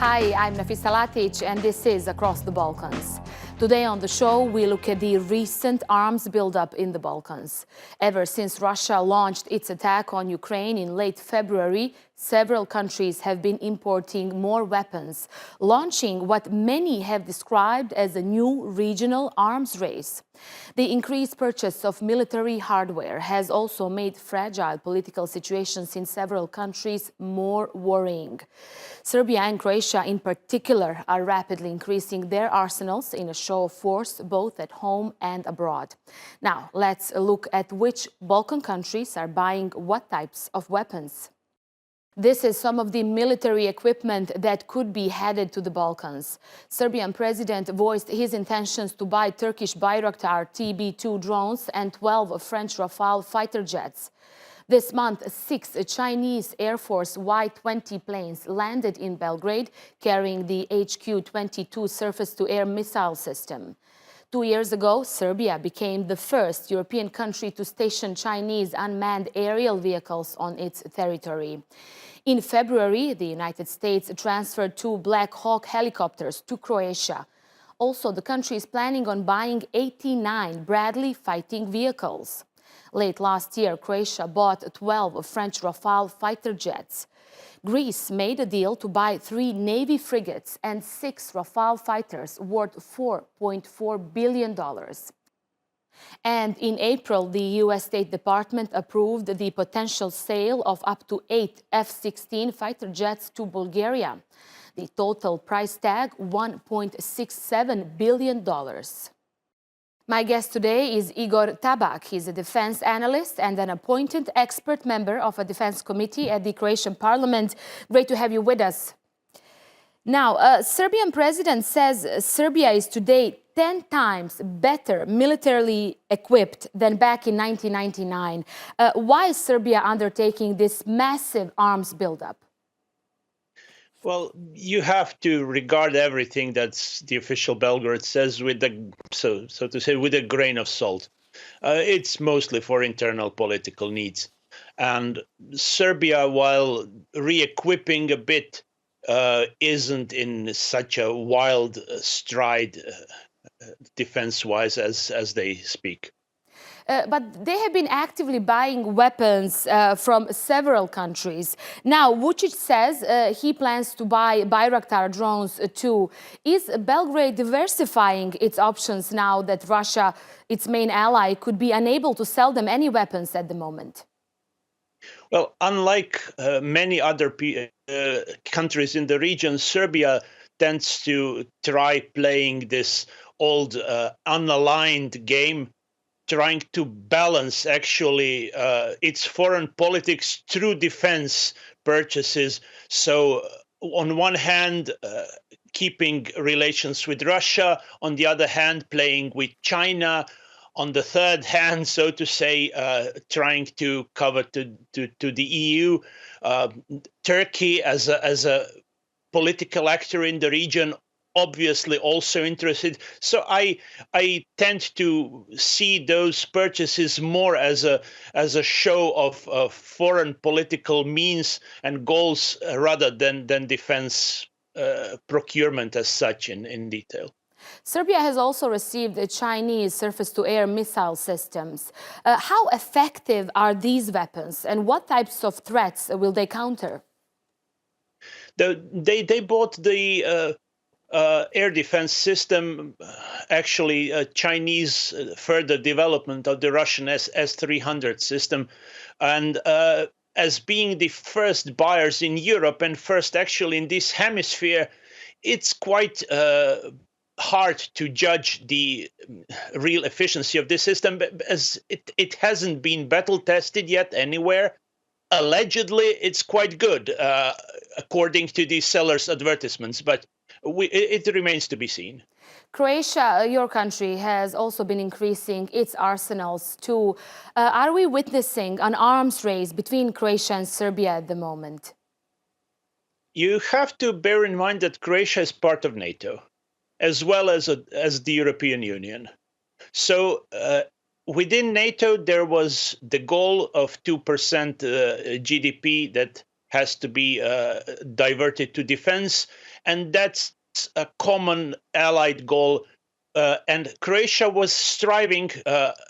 Hi, I'm Nafisa Latic, and this is Across the Balkans. Today on the show, we look at the recent arms buildup in the Balkans. Ever since Russia launched its attack on Ukraine in late February, several countries have been importing more weapons, launching what many have described as a new regional arms race. The increased purchase of military hardware has also made fragile political situations in several countries more worrying. Serbia and Croatia in particular are rapidly increasing their arsenals in a show of force both at home and abroad. Now, let's look at which Balkan countries are buying what types of weapons. This is some of the military equipment that could be headed to the Balkans. Serbian president voiced his intentions to buy Turkish Bayraktar TB2 drones and 12 French Rafale fighter jets. This month, 6 Chinese Air Force Y-20 planes landed in Belgrade, carrying the HQ-22 surface-to-air missile system. 2 years ago, Serbia became the first European country to station Chinese unmanned aerial vehicles on its territory. In February, the United States transferred 2 Black Hawk helicopters to Croatia. Also, the country is planning on buying 89 Bradley fighting vehicles. Late last year, Croatia bought 12 French Rafale fighter jets. Greece made a deal to buy 3 Navy frigates and 6 Rafale fighters worth $4.4 billion. And in April, the U.S. State Department approved the potential sale of up to 8 F-16 fighter jets to Bulgaria. The total price tag, $1.67 billion. My guest today is Igor Tabak. He's a defense analyst and an appointed expert member of a defense committee at the Croatian parliament. Great to have you with us. Now, Serbian president says Serbia is today 10 times better militarily equipped than back in 1999. Why is Serbia undertaking this massive arms buildup? Well, you have to regard everything that the official Belgrade says with so to say, with a grain of salt. It's mostly for internal political needs. And Serbia, while re-equipping a bit, isn't in such a wild stride defense-wise as they speak. But they have been actively buying weapons from several countries. Now, Vucic says he plans to buy Bayraktar drones too. Is Belgrade diversifying its options now that Russia, its main ally, could be unable to sell them any weapons at the moment? Well, unlike many other countries in the region, Serbia tends to try playing this old unaligned game, trying to balance actually its foreign politics through defense purchases. So on one hand, keeping relations with Russia, on the other hand, playing with China, on the third hand, so to say, trying to cover to the EU, Turkey as a political actor in the region, obviously also interested. So I tend to see those purchases more as a show of foreign political means and goals rather than defense procurement as such in detail. Serbia has also received Chinese surface-to-air missile systems. How effective are these weapons, and what types of threats will they counter? They bought the air defense system, actually Chinese further development of the Russian S-300 system. And as being the first buyers in Europe and first actually in this hemisphere, it's quite hard to judge the real efficiency of this system, as it hasn't been battle tested yet anywhere. Allegedly, it's quite good, according to the seller's advertisements, but it remains to be seen. Croatia, your country, has also been increasing its arsenals too. Are we witnessing an arms race between Croatia and Serbia at the moment? You have to bear in mind that Croatia is part of NATO, as well as the European Union. So within NATO, there was the goal of 2% GDP that has to be diverted to defense, and that's a common allied goal. And Croatia was striving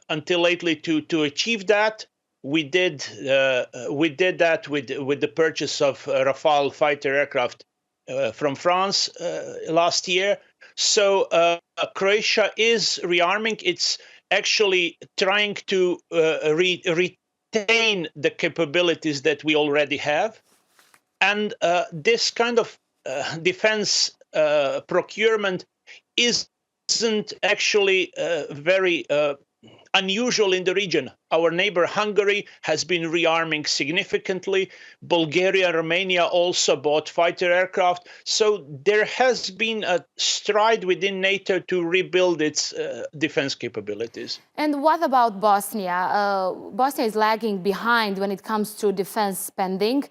until lately to achieve that. We did that with the purchase of Rafale fighter aircraft from France last year. So Croatia is rearming. It's actually trying to retain the capabilities that we already have. And this kind of defense procurement isn't actually very unusual in the region. Our neighbor Hungary has been rearming significantly. Bulgaria and Romania also bought fighter aircraft. So there has been a stride within NATO to rebuild its defense capabilities. And what about Bosnia? Bosnia is lagging behind when it comes to defense spending.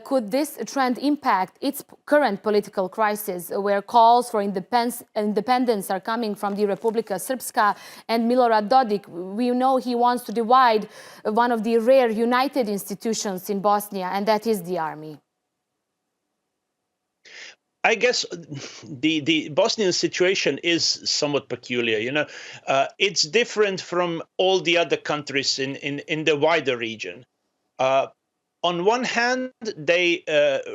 Could this trend impact its current political crisis, where calls for independence are coming from the Republika Srpska and Milorad Dodik? We know he wants to divide one of the rare united institutions in Bosnia, and that is the army. I guess the Bosnian situation is somewhat peculiar. It's different from all the other countries in the wider region. On one hand, they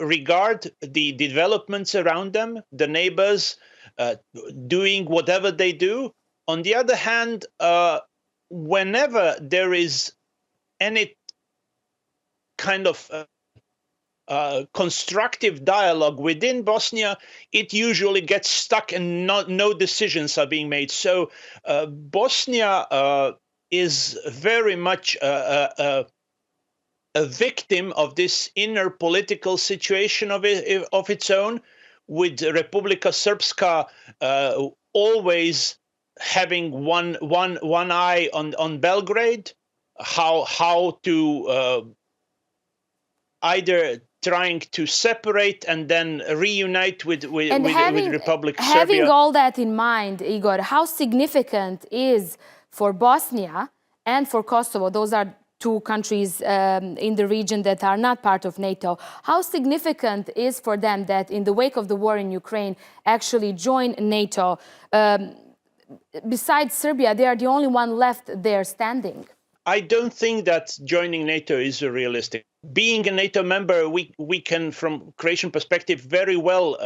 regard the developments around them, the neighbors doing whatever they do. On the other hand, whenever there is any kind of constructive dialogue within Bosnia, it usually gets stuck and no decisions are being made. So Bosnia is very much a victim of this inner political situation of its own, with Republika Srpska always having one eye on Belgrade, how to either trying to separate and then reunite with Republic Serbia. Having all that in mind, Igor, how significant is for Bosnia and for Kosovo, those are two countries in the region that are not part of NATO, how significant is for them that in the wake of the war in Ukraine actually join NATO? Besides Serbia, they are the only one left there standing. I don't think that joining NATO is realistic. Being a NATO member, we can, from Croatian perspective, very well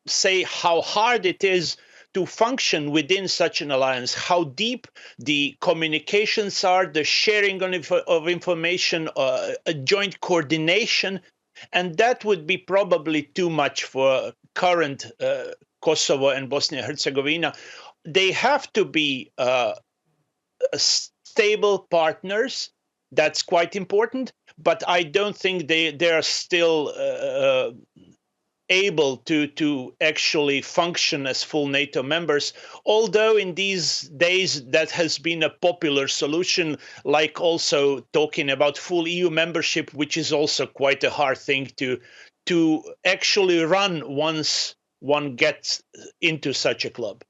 say how hard it is to function within such an alliance, how deep the communications are, the sharing of information, a joint coordination, and that would be probably too much for current Kosovo and Bosnia-Herzegovina. They have to be stable partners. That's quite important, but I don't think they are still able to actually function as full NATO members, although in these days that has been a popular solution, like also talking about full EU membership, which is also quite a hard thing to actually run once one gets into such a club.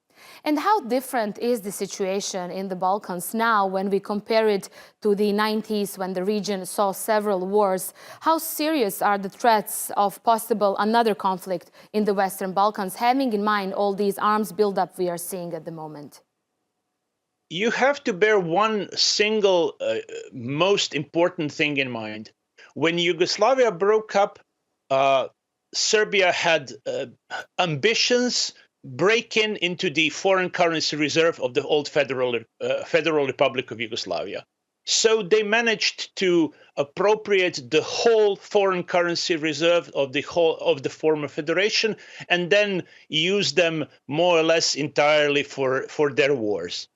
And how different is the situation in the Balkans now when we compare it to the 90s, when the region saw several wars? How serious are the threats of possible another conflict in the Western Balkans, having in mind all these arms buildup we are seeing at the moment? You have to bear one single most important thing in mind. When Yugoslavia broke up, Serbia had ambitions breaking into the foreign currency reserve of the old Federal Republic of Yugoslavia. So they managed to appropriate the whole foreign currency reserve of the former federation, and then use them more or less entirely for their wars.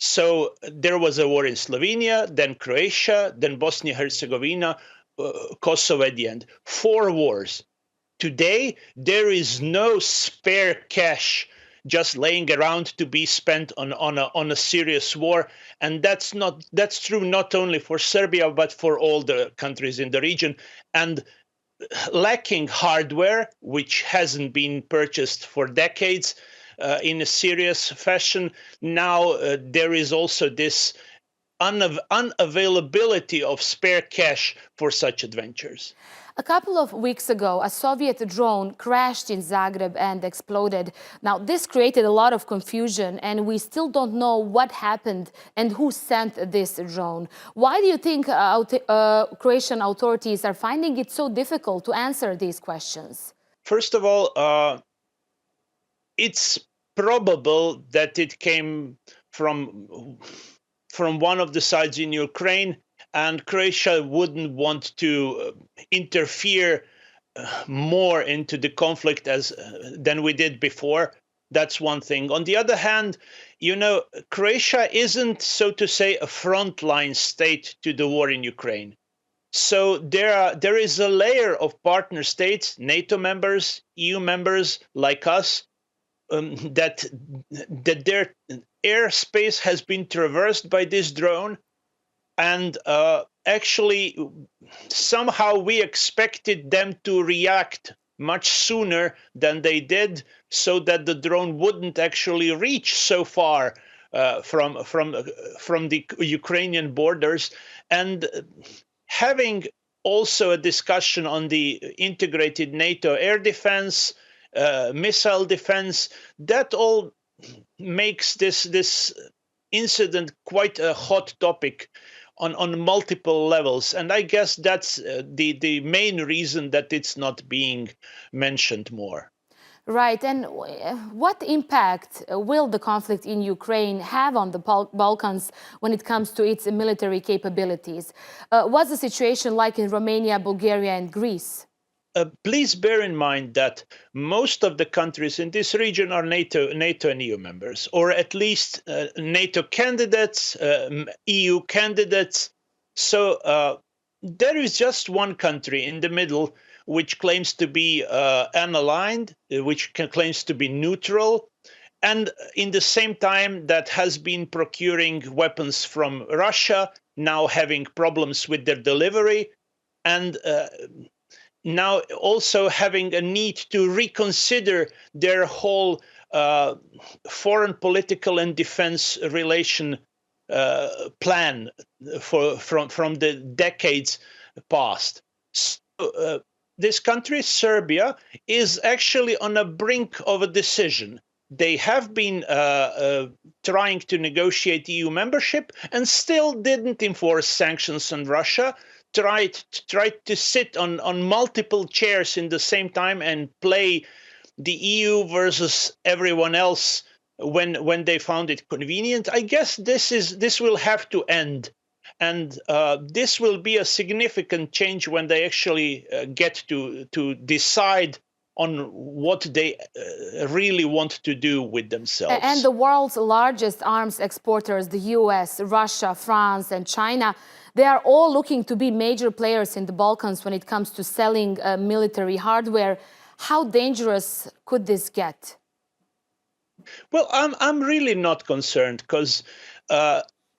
So there was a war in Slovenia, then Croatia, then Bosnia-Herzegovina, Kosovo at the end. 4 wars. Today, there is no spare cash just laying around to be spent on a serious war, and that's true not only for Serbia but for all the countries in the region. And lacking hardware, which hasn't been purchased for decades in a serious fashion, now there is also this unavailability of spare cash for such adventures. A couple of weeks ago, a Soviet drone crashed in Zagreb and exploded. Now, this created a lot of confusion, and we still don't know what happened and who sent this drone. Why do you think Croatian authorities are finding it so difficult to answer these questions? First of all, it's probable that it came from one of the sides in Ukraine, and Croatia wouldn't want to interfere more into the conflict than we did before. That's one thing. On the other hand, Croatia isn't, so to say, a frontline state to the war in Ukraine. So there is a layer of partner states, NATO members, EU members like us, that their airspace has been traversed by this drone. And actually, somehow we expected them to react much sooner than they did, so that the drone wouldn't actually reach so far from the Ukrainian borders. And having also a discussion on the integrated NATO air defense, missile defense, that all makes this incident quite a hot topic on multiple levels. And I guess that's the main reason that it's not being mentioned more. Right. And what impact will the conflict in Ukraine have on the Balkans when it comes to its military capabilities? What's the situation like in Romania, Bulgaria, and Greece? Please bear in mind that most of the countries in this region are NATO and EU members, or at least NATO candidates, EU candidates. So there is just one country in the middle which claims to be unaligned, which claims to be neutral, and in the same time that has been procuring weapons from Russia, now having problems with their delivery, and now also having a need to reconsider their whole foreign political and defense relation plan from the decades past. So, this country, Serbia, is actually on the brink of a decision. They have been trying to negotiate EU membership and still didn't enforce sanctions on Russia, tried to sit on multiple chairs in the same time and play the EU versus everyone else when they found it convenient. I guess this will have to end. And this will be a significant change when they actually get to decide on what they really want to do with themselves. And the world's largest arms exporters, the US, Russia, France, and China, they are all looking to be major players in the Balkans when it comes to selling military hardware. How dangerous could this get? Well, I'm really not concerned, because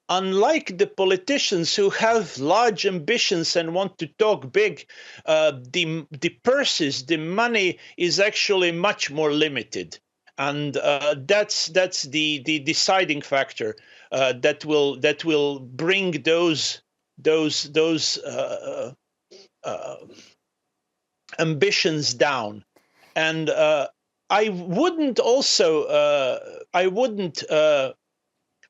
unlike the politicians who have large ambitions and want to talk big, the purses, the money is actually much more limited, and that's the deciding factor that will bring those ambitions down. And I wouldn't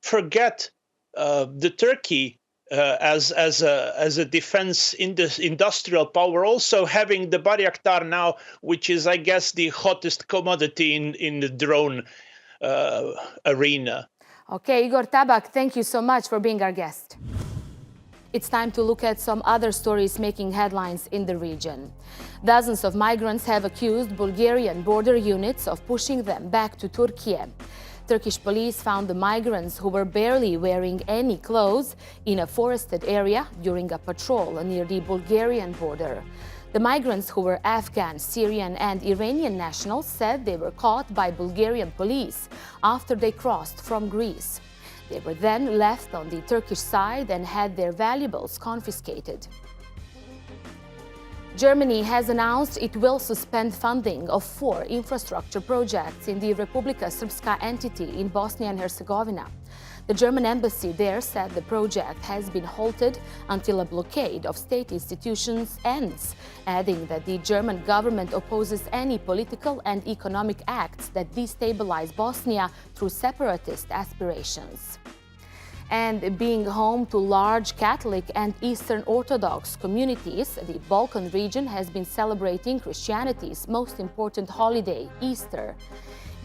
forget the Turkey as a defense industrial power, also having the Bayraktar now, which is, I guess, the hottest commodity in the drone arena. Okay, Igor Tabak, thank you so much for being our guest. It's time to look at some other stories making headlines in the region. Dozens of migrants have accused Bulgarian border units of pushing them back to Turkey. Turkish police found the migrants, who were barely wearing any clothes, in a forested area during a patrol near the Bulgarian border. The migrants, who were Afghan, Syrian, and Iranian nationals, said they were caught by Bulgarian police after they crossed from Greece. They were then left on the Turkish side and had their valuables confiscated. Germany has announced it will suspend funding of 4 infrastructure projects in the Republika Srpska entity in Bosnia and Herzegovina. The German embassy there said the project has been halted until a blockade of state institutions ends, adding that the German government opposes any political and economic acts that destabilize Bosnia through separatist aspirations. And being home to large Catholic and Eastern Orthodox communities, the Balkan region has been celebrating Christianity's most important holiday, Easter.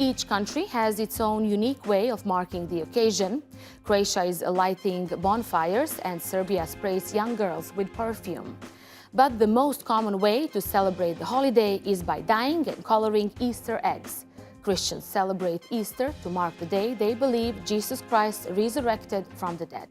Each country has its own unique way of marking the occasion. Croatia is lighting bonfires and Serbia sprays young girls with perfume. But the most common way to celebrate the holiday is by dyeing and coloring Easter eggs. Christians celebrate Easter to mark the day they believe Jesus Christ resurrected from the dead.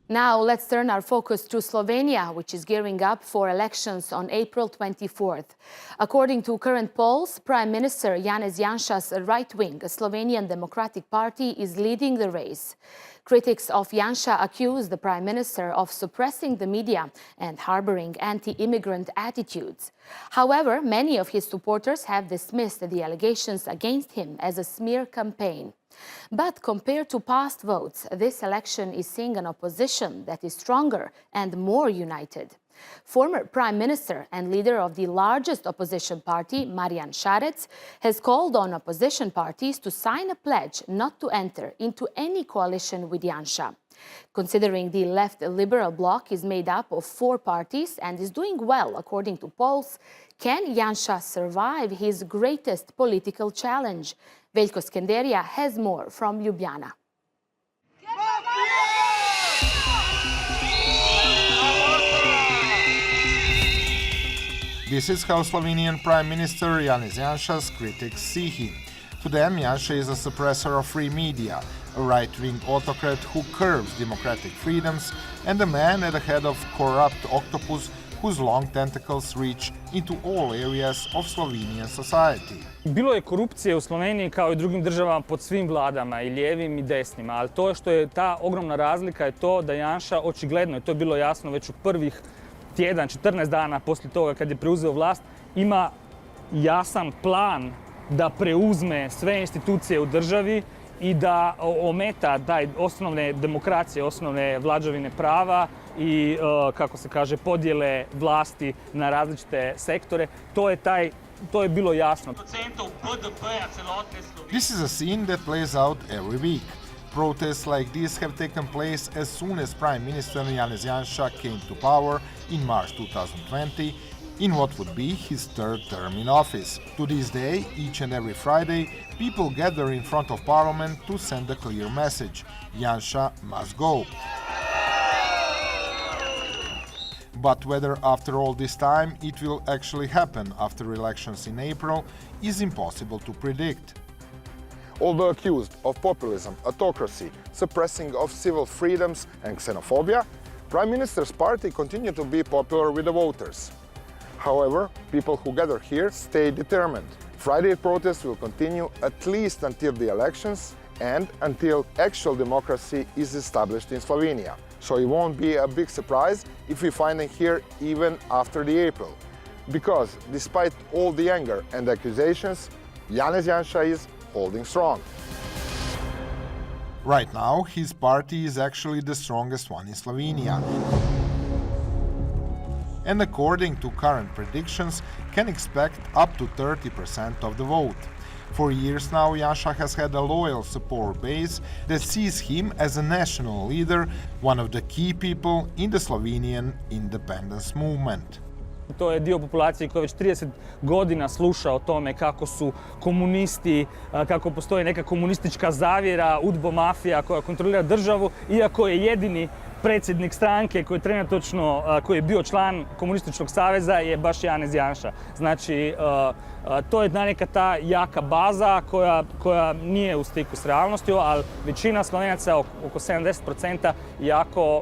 Now let's turn our focus to Slovenia, which is gearing up for elections on April 24th. According to current polls, Prime Minister Janez Janša's right-wing Slovenian Democratic Party is leading the race. Critics of Janša accuse the Prime Minister of suppressing the media and harboring anti-immigrant attitudes. However, many of his supporters have dismissed the allegations against him as a smear campaign. But compared to past votes, this election is seeing an opposition that is stronger and more united. Former Prime Minister and leader of the largest opposition party, Marjan Šarec, has called on opposition parties to sign a pledge not to enter into any coalition with Janša. Considering the left liberal bloc is made up of 4 parties and is doing well according to polls, can Janša survive his greatest political challenge? Veljko Skenderia has more from Ljubljana. This is how Slovenian Prime Minister Janez Janša's critics see him. To them, Janša is a suppressor of free media, a right-wing autocrat who curbs democratic freedoms, and a man at the head of corrupt octopus whose long tentacles reach into all areas of Slovenian society. Bilo je korupcije u Sloveniji kao i drugim državama pod svim vladama, i lijevim i desnima, ali to što je ta ogromna razlika je to da Janša očigledno, i to je bilo jasno već u prvih tjedan, 14 dana poslije toga kad je preuzeo vlast, ima jasan plan da preuzme sve institucije u državi i da ometa osnovne demokracije, osnovne vladavine prava i, kako se kaže, podjele vlasti na različite sektore. To je bilo jasno. This is a scene that plays out every week. Protests like this have taken place as soon as Prime Minister Janez Janša came to power in March 2020 in what would be his 3rd term in office. To this day, each and every Friday, people gather in front of Parliament to send a clear message: Janša must go. But whether after all this time it will actually happen after elections in April is impossible to predict. Although accused of populism, autocracy, suppressing of civil freedoms and xenophobia, Prime Minister's party continued to be popular with the voters. However, people who gather here stay determined. Friday protests will continue at least until the elections and until actual democracy is established in Slovenia. So it won't be a big surprise if we find them here even after the April. Because despite all the anger and accusations, Janez Janša is holding strong. Right now, his party is actually the strongest one in Slovenia. And according to current predictions, can expect up to 30% of the vote. For years now, Janša has had a loyal support base that sees him as a national leader, one of the key people in the Slovenian independence movement. To je dio populacije koji već 30 godina sluša o tome kako su komunisti, kako postoji neka komunistička zavjera, udbo mafija koja kontrolira državu, iako je jedini predsjednik stranke koji trenutačno, koji je bio član komunističkog saveza, je baš Janez Janša. Znači, to je neka ta jaka baza koja nije u stiku s realnosti, ali većina Slovenaca, oko 70%, jako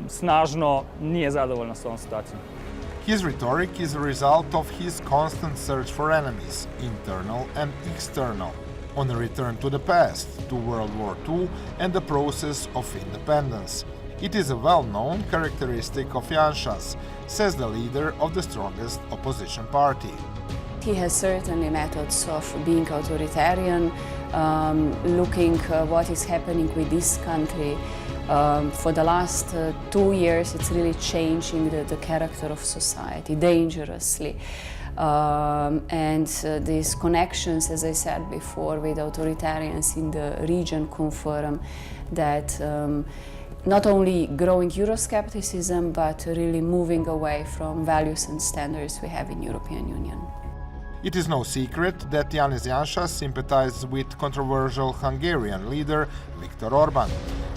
snažno nije zadovoljna s ovom situacijom. His rhetoric is a result of his constant search for enemies, internal and external, on a return to the past, to World War II and the process of independence. It is a well-known characteristic of Janša's, says the leader of the strongest opposition party. He has certainly methods of being authoritarian, looking what is happening with this country. For the last 2 years, it's really changing the character of society dangerously. These connections, as I said before, with authoritarians in the region confirm that not only growing Euroscepticism, but really moving away from values and standards we have in European Union. It is no secret that Janez Janša sympathizes with controversial Hungarian leader Viktor Orban.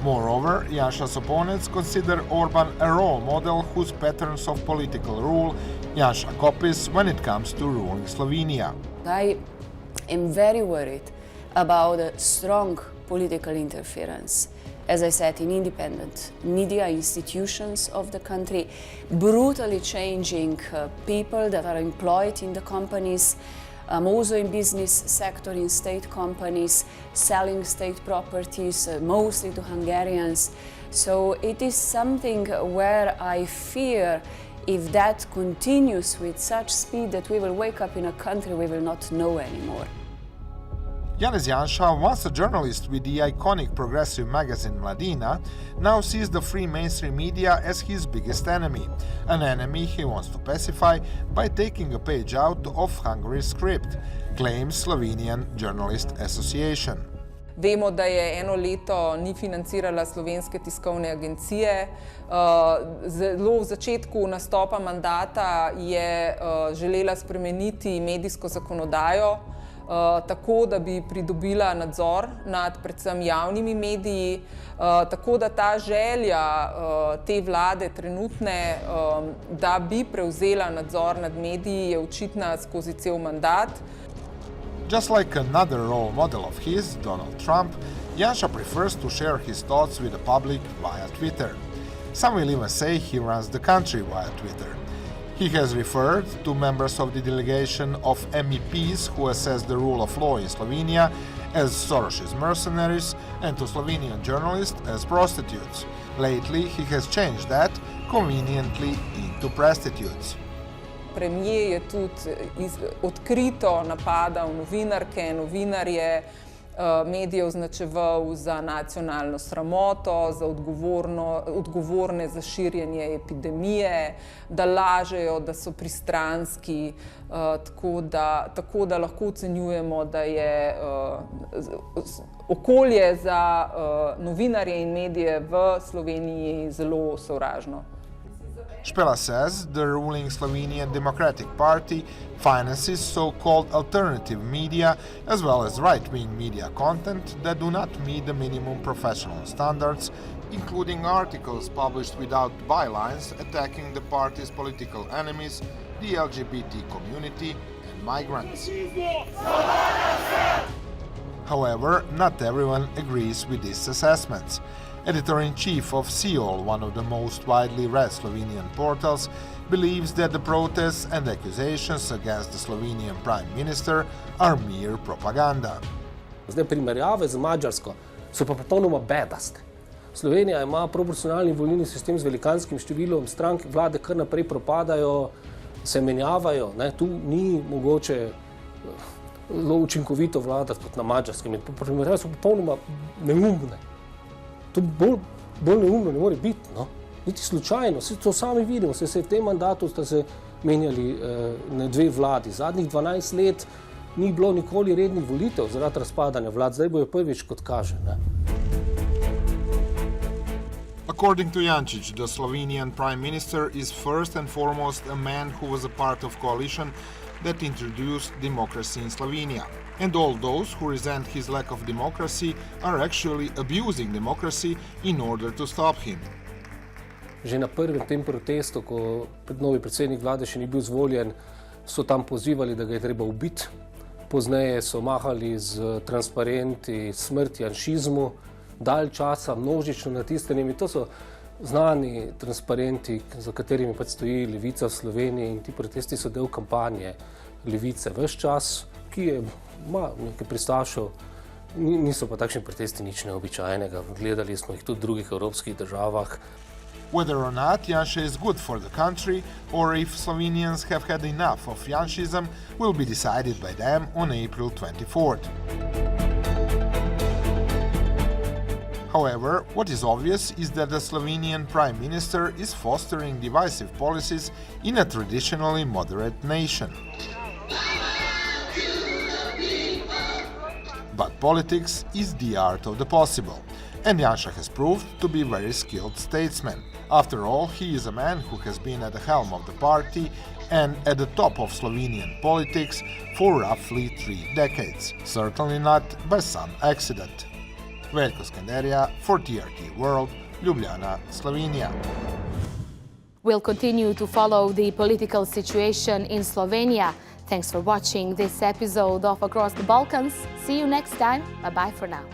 Moreover, Janša's opponents consider Orban a role model whose patterns of political rule Janša copies when it comes to ruling Slovenia. I am very worried about a strong political interference, as I said, in independent media institutions of the country, brutally changing people that are employed in the companies, also in business sector, in state companies, selling state properties, mostly to Hungarians. So it is something where I fear if that continues with such speed that we will wake up in a country we will not know anymore. Janez Janša, once a journalist with the iconic progressive magazine Mladina, now sees the free mainstream media as his biggest enemy, an enemy he wants to pacify by taking a page out of Hungary's script, claims Slovenian Journalist Association. Vemo, da je eno leto ni financirala slovenske tiskovne agencije. Zelo v začetku nastopa mandata je želela spremeniti medijsko zakonodajo, tako da bi pridobila nadzor nad predvsem javnimi mediji, tako da ta želja te vlade trenutne, da bi prevzela nadzor nad mediji, je očitna skozi cel mandat. Just like another role model of his, Donald Trump, Janša prefers to share his thoughts with the public via Twitter. Some will even say he runs the country via Twitter. He has referred to members of the delegation of MEPs who assess the rule of law in Slovenia as Soros's mercenaries and to Slovenian journalists as prostitutes. Lately, he has changed that conveniently into prostitutes. Premier je tudi odkrito napadal novinarke, novinarje, medije označeval za nacionalno sramoto, za odgovorne za širjenje epidemije, da lažejo, da so pristranski, tako da lahko ocenjujemo, da je okolje za novinarje in medije v Sloveniji zelo sovražno. Špela says the ruling Slovenian Democratic Party finances so-called alternative media as well as right-wing media content that do not meet the minimum professional standards, including articles published without bylines attacking the party's political enemies, the LGBT community and migrants. However, not everyone agrees with these assessments. Editor-in-chief of Seol, one of the most widely read Slovenian portals, believes that the protests and accusations against the Slovenian Prime Minister are mere propaganda. Zdaj primerjave z Mađarsko so pa popolnoma bedaste. Slovenija ima proporcionalni volilni sistem z velikanskim številom strank, vlade kar naprej propadajo, se menjavajo, tu ni mogoče zelo učinkovito vladati kot na Mađarskem. Primerjave so popolnoma neumne. To bolj neumno ne more biti, niti slučajno. To sami vidimo, se v tem mandatu sta se menjali na dve vladi. Zadnjih 12 let ni bilo nikoli rednih volitev zaradi razpadanja vlad, zdaj bojo prvič, kot kaže. According to Jančić, the Slovenian Prime Minister is first and foremost a man who was a part of coalition that introduced democracy in Slovenia. And all those who resent his lack of democracy are actually abusing democracy in order to stop him. Že na prvem tem protestu, ko novi predsednik vlade še ni bil izvoljen, so tam pozivali, da ga je treba ubiti. Pozneje so mahali z transparenti smrt janšizmu, dalj časa množično natiskanjem. To so znani transparenti, za katerimi stoji levica v Sloveniji, in ti protesti so del kampanje levice ves čas, ki ima nekaj pristašev. Niso pa takšni protesti nič neobičajnega. Gledali smo jih tudi v drugih evropskih državah. Whether or not Janša is good for the country, or if Slovenians have had enough of Janšism, will be decided by them on April 24th. However, what is obvious is that the Slovenian Prime Minister is fostering divisive policies in a traditionally moderate nation. But politics is the art of the possible, and Janša has proved to be a very skilled statesman. After all, he is a man who has been at the helm of the party and at the top of Slovenian politics for roughly 3 decades, certainly not by some accident. Veljko Skenderija for TRT World, Ljubljana, Slovenia. We'll continue to follow the political situation in Slovenia. Thanks for watching this episode of Across the Balkans. See you next time. Bye-bye for now.